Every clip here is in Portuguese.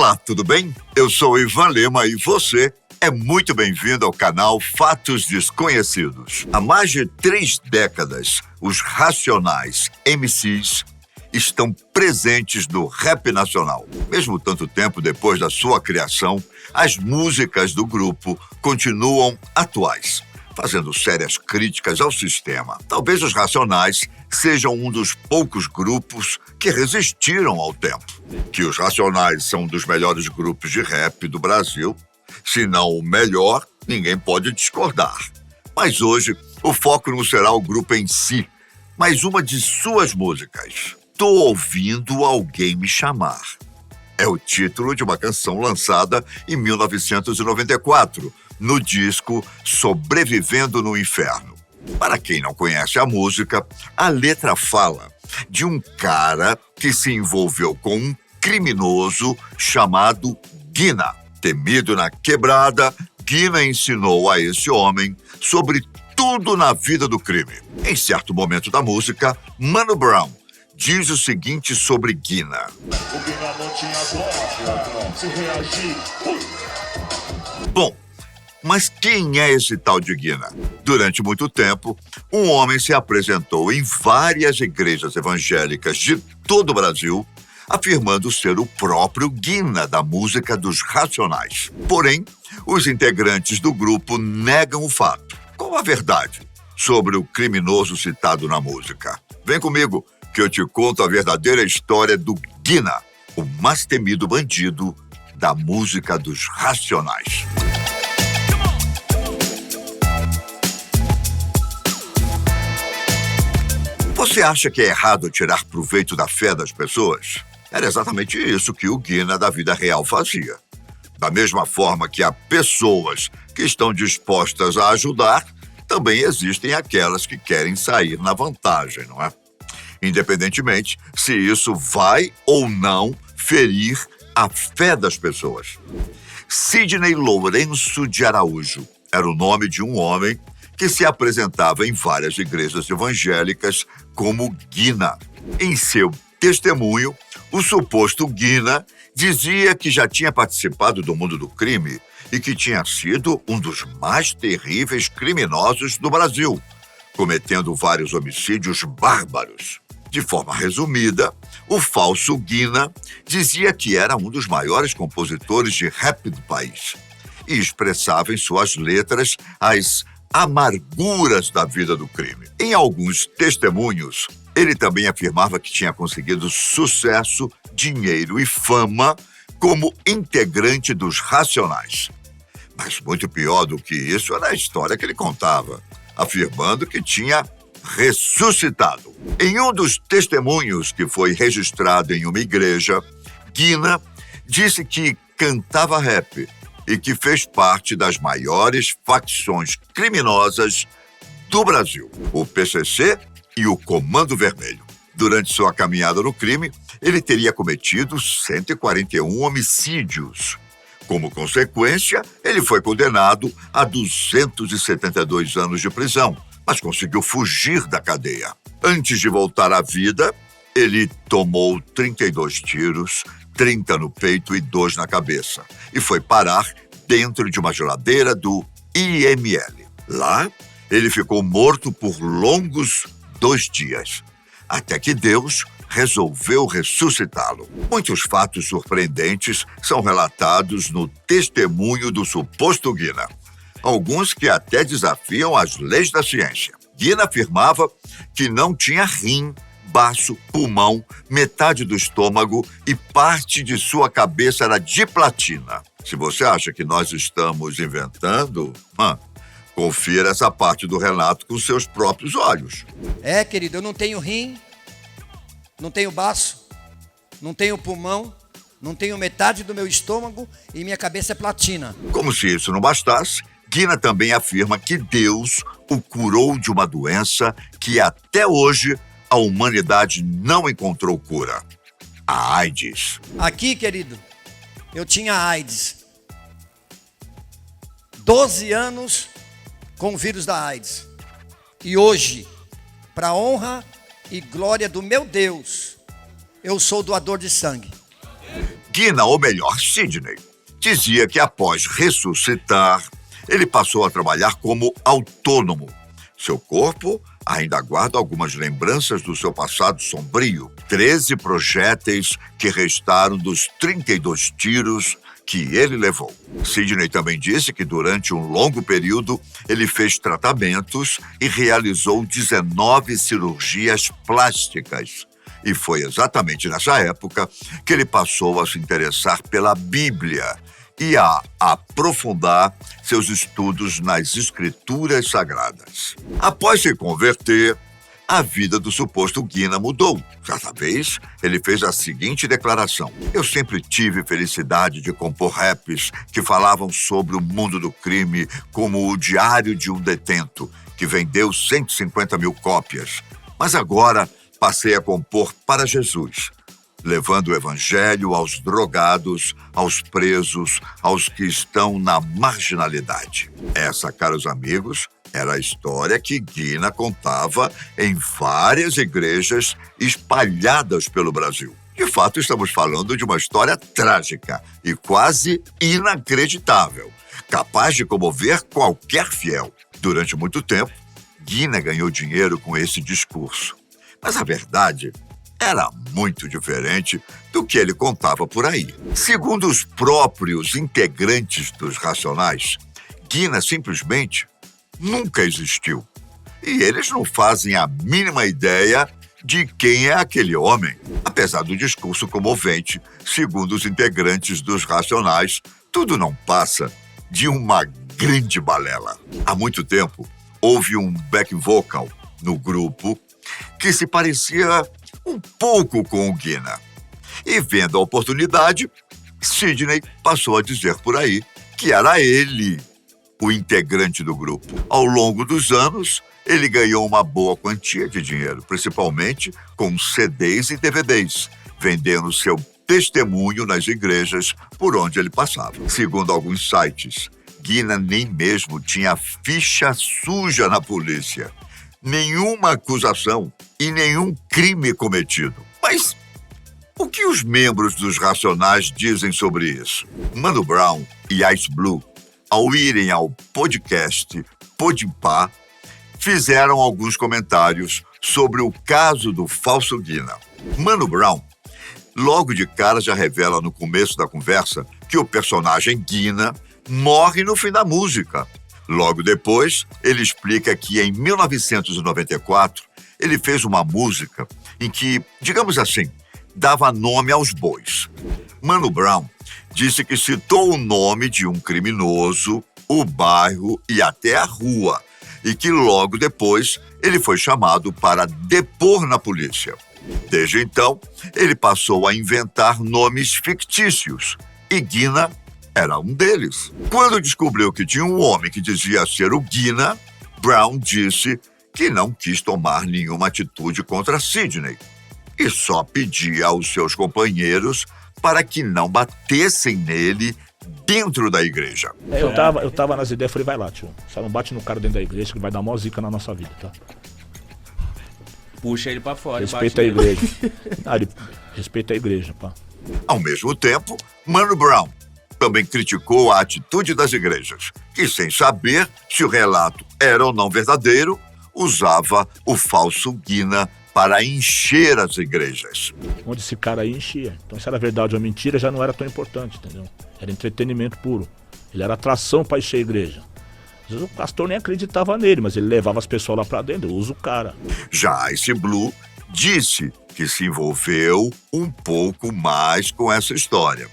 Olá, tudo bem? Eu sou Ivan Lima e você é muito bem-vindo ao canal Fatos Desconhecidos. Há mais de 3 décadas, os Racionais MCs estão presentes no rap nacional. Mesmo tanto tempo depois da sua criação, as músicas do grupo continuam atuais, fazendo sérias críticas ao sistema. Talvez os Racionais sejam um dos poucos grupos que resistiram ao tempo. Que os Racionais são um dos melhores grupos de rap do Brasil, se não o melhor, ninguém pode discordar. Mas hoje, o foco não será o grupo em si, mas uma de suas músicas. Tô ouvindo alguém me chamar. É o título de uma canção lançada em 1994, no disco Sobrevivendo no Inferno. Para quem não conhece a música, a letra fala de um cara que se envolveu com um criminoso chamado Guina. Temido na quebrada, Guina ensinou a esse homem sobre tudo na vida do crime. Em certo momento da música, Mano Brown diz o seguinte sobre Guina. O Guina não tinha bola, se reagir. Bom, mas quem é esse tal de Guina? Durante muito tempo, um homem se apresentou em várias igrejas evangélicas de todo o Brasil, afirmando ser o próprio Guina da música dos Racionais. Porém, os integrantes do grupo negam o fato. Qual a verdade sobre o criminoso citado na música? Vem comigo, que eu te conto a verdadeira história do Guina, o mais temido bandido da música dos Racionais. Você acha que é errado tirar proveito da fé das pessoas? Era exatamente isso que o Guina da vida real fazia. Da mesma forma que há pessoas que estão dispostas a ajudar, também existem aquelas que querem sair na vantagem, não é? Independentemente se isso vai ou não ferir a fé das pessoas. Sidney Lourenço de Araújo era o nome de um homem que se apresentava em várias igrejas evangélicas como Guina. Em seu testemunho, o suposto Guina dizia que já tinha participado do mundo do crime e que tinha sido um dos mais terríveis criminosos do Brasil, cometendo vários homicídios bárbaros. De forma resumida, o falso Guina dizia que era um dos maiores compositores de rap do país e expressava em suas letras as amarguras da vida do crime. Em alguns testemunhos, ele também afirmava que tinha conseguido sucesso, dinheiro e fama como integrante dos Racionais. Mas muito pior do que isso era a história que ele contava, afirmando que tinha ressuscitado. Em um dos testemunhos que foi registrado em uma igreja, Guina disse que cantava rap e que fez parte das maiores facções criminosas do Brasil, o PCC e o Comando Vermelho. Durante sua caminhada no crime, ele teria cometido 141 homicídios. Como consequência, ele foi condenado a 272 anos de prisão, mas conseguiu fugir da cadeia. Antes de voltar à vida, ele tomou 32 tiros, 30 no peito e 2 na cabeça, e foi parar dentro de uma geladeira do IML. Lá, ele ficou morto por longos 2 dias, até que Deus resolveu ressuscitá-lo. Muitos fatos surpreendentes são relatados no testemunho do suposto Guina, alguns que até desafiam as leis da ciência. Guina afirmava que não tinha rim, baço, pulmão, metade do estômago e parte de sua cabeça era de platina. Se você acha que nós estamos inventando, confira essa parte do relato com seus próprios olhos. É, querido, eu não tenho rim, não tenho baço, não tenho pulmão, não tenho metade do meu estômago e minha cabeça é platina. Como se isso não bastasse, Guina também afirma que Deus o curou de uma doença que até hoje a humanidade não encontrou cura: a AIDS. Aqui, querido, eu tinha AIDS. 12 anos com o vírus da AIDS. E hoje, para honra e glória do meu Deus, eu sou doador de sangue. Guina, ou melhor, Sidney, dizia que após ressuscitar, ele passou a trabalhar como autônomo. Seu corpo ainda guarda algumas lembranças do seu passado sombrio. 13 projéteis que restaram dos 32 tiros que ele levou. Sidney também disse que durante um longo período ele fez tratamentos e realizou 19 cirurgias plásticas. E foi exatamente nessa época que ele passou a se interessar pela Bíblia e a aprofundar seus estudos nas Escrituras Sagradas. Após se converter, a vida do suposto Guina mudou. Certa vez, ele fez a seguinte declaração: "Eu sempre tive felicidade de compor raps que falavam sobre o mundo do crime, como o Diário de um Detento, que vendeu 150 mil cópias. Mas agora passei a compor para Jesus, levando o evangelho aos drogados, aos presos, aos que estão na marginalidade." Essa, caros amigos, era a história que Guina contava em várias igrejas espalhadas pelo Brasil. De fato, estamos falando de uma história trágica e quase inacreditável, capaz de comover qualquer fiel. Durante muito tempo, Guina ganhou dinheiro com esse discurso. Mas a verdade era muito diferente do que ele contava por aí. Segundo os próprios integrantes dos Racionais, Guina simplesmente nunca existiu. E eles não fazem a mínima ideia de quem é aquele homem. Apesar do discurso comovente, segundo os integrantes dos Racionais, tudo não passa de uma grande balela. Há muito tempo, houve um back vocal no grupo que se parecia um pouco com o Guina. E vendo a oportunidade, Sidney passou a dizer por aí que era ele o integrante do grupo. Ao longo dos anos, ele ganhou uma boa quantia de dinheiro, principalmente com CDs e DVDs, vendendo seu testemunho nas igrejas por onde ele passava. Segundo alguns sites, Guina nem mesmo tinha ficha suja na polícia, nenhuma acusação e nenhum crime cometido. Mas o que os membros dos Racionais dizem sobre isso? Mano Brown e Ice Blue, ao irem ao podcast Podpah, fizeram alguns comentários sobre o caso do falso Guina. Mano Brown, logo de cara, já revela no começo da conversa que o personagem Guina morre no fim da música. Logo depois, ele explica que em 1994, ele fez uma música em que, digamos assim, dava nome aos bois. Mano Brown disse que citou o nome de um criminoso, o bairro e até a rua, e que logo depois ele foi chamado para depor na polícia. Desde então, ele passou a inventar nomes fictícios, e Guina era um deles. Quando descobriu que tinha um homem que dizia ser o Guina, Brown disse que não quis tomar nenhuma atitude contra Sidney e só pedia aos seus companheiros para que não batessem nele dentro da igreja. Eu tava nas ideias, falei, vai lá, tio. Só não bate no cara dentro da igreja que vai dar mó zica na nossa vida, tá? Puxa ele pra fora. Respeita a igreja. Respeita a igreja, pá. Ao mesmo tempo, Mano Brown também criticou a atitude das igrejas, que, sem saber se o relato era ou não verdadeiro, usava o falso Guina para encher as igrejas. Onde esse cara aí enchia. Então, se era verdade ou mentira, já não era tão importante, entendeu? Era entretenimento puro. Ele era atração para encher a igreja. Às vezes o pastor nem acreditava nele, mas ele levava as pessoas lá para dentro. Usa o cara. Já Ice Blue disse que se envolveu um pouco mais com essa história.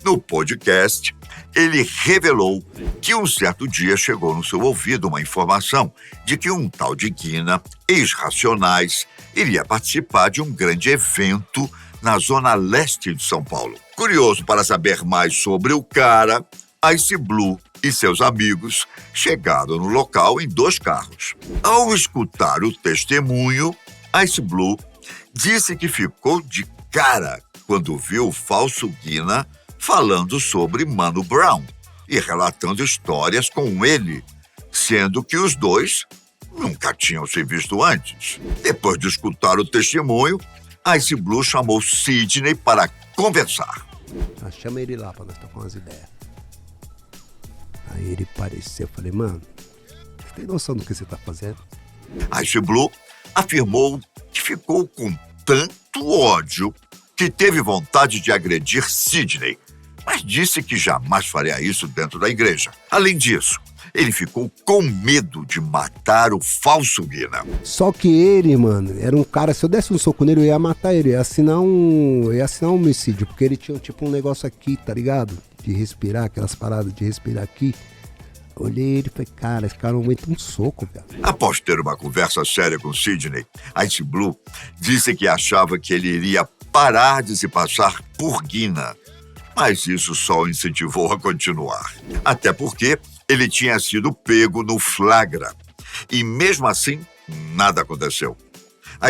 No podcast, ele revelou que um certo dia chegou no seu ouvido uma informação de que um tal de Guina, ex-Racionais, iria participar de um grande evento na zona leste de São Paulo. Curioso para saber mais sobre o cara, Ice Blue e seus amigos chegaram no local em 2 carros. Ao escutar o testemunho, Ice Blue disse que ficou de cara quando viu o falso Guina falando sobre Mano Brown e relatando histórias com ele, sendo que os dois nunca tinham se visto antes. Depois de escutar o testemunho, Ice Blue chamou Sidney para conversar. Ah, chama ele lá pra nós trocar umas ideias. Aí ele apareceu, eu falei, mano, você tem noção do que você tá fazendo? Ice Blue afirmou que ficou com tanto ódio que teve vontade de agredir Sidney, mas disse que jamais faria isso dentro da igreja. Além disso, ele ficou com medo de matar o falso Guina. Só que ele, mano, era um cara, se eu desse um soco nele, eu ia matar ele, eu ia assinar um homicídio, porque ele tinha tipo um negócio aqui, tá ligado? De respirar, aquelas paradas de respirar aqui. Olhei ele e falei, cara, esse cara não aguenta um soco, cara. Após ter uma conversa séria com Sidney, Ice Blue disse que achava que ele iria parar de se passar por Guina, mas isso só o incentivou a continuar. Até porque ele tinha sido pego no flagra. E mesmo assim, nada aconteceu.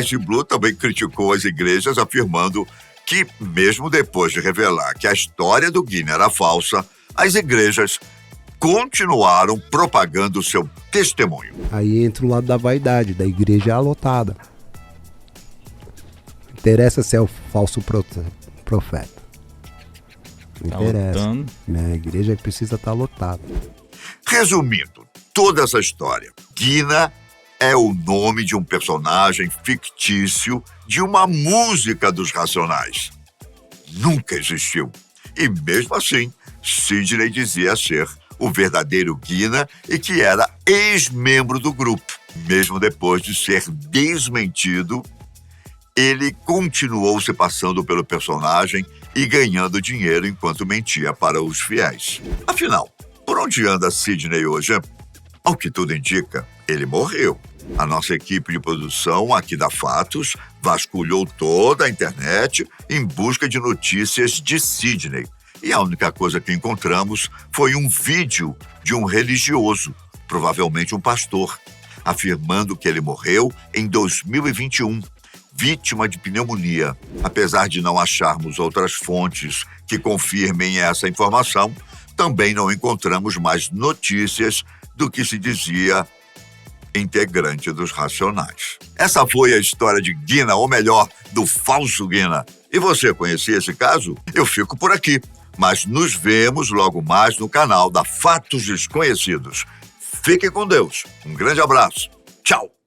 Ice Blue também criticou as igrejas, afirmando que, mesmo depois de revelar que a história do Guina era falsa, as igrejas continuaram propagando seu testemunho. Aí entra o lado da vaidade, da igreja lotada. Não interessa se é o falso profeta. Não Tá interessa. lotando. A igreja precisa estar lotada. Resumindo toda essa história, Guina é o nome de um personagem fictício de uma música dos Racionais. Nunca existiu. E mesmo assim, Sidney dizia ser o verdadeiro Guina e que era ex-membro do grupo. Mesmo depois de ser desmentido, ele continuou se passando pelo personagem e ganhando dinheiro enquanto mentia para os fiéis. Afinal, por onde anda Sidney hoje? Ao que tudo indica, ele morreu. A nossa equipe de produção aqui da Fatos vasculhou toda a internet em busca de notícias de Sidney. E a única coisa que encontramos foi um vídeo de um religioso, provavelmente um pastor, afirmando que ele morreu em 2021, vítima de pneumonia. Apesar de não acharmos outras fontes que confirmem essa informação, também não encontramos mais notícias do que se dizia integrante dos Racionais. Essa foi a história de Guina, ou melhor, do falso Guina. E você conhecia esse caso? Eu fico por aqui, mas nos vemos logo mais no canal da Fatos Desconhecidos. Fique com Deus. Um grande abraço. Tchau.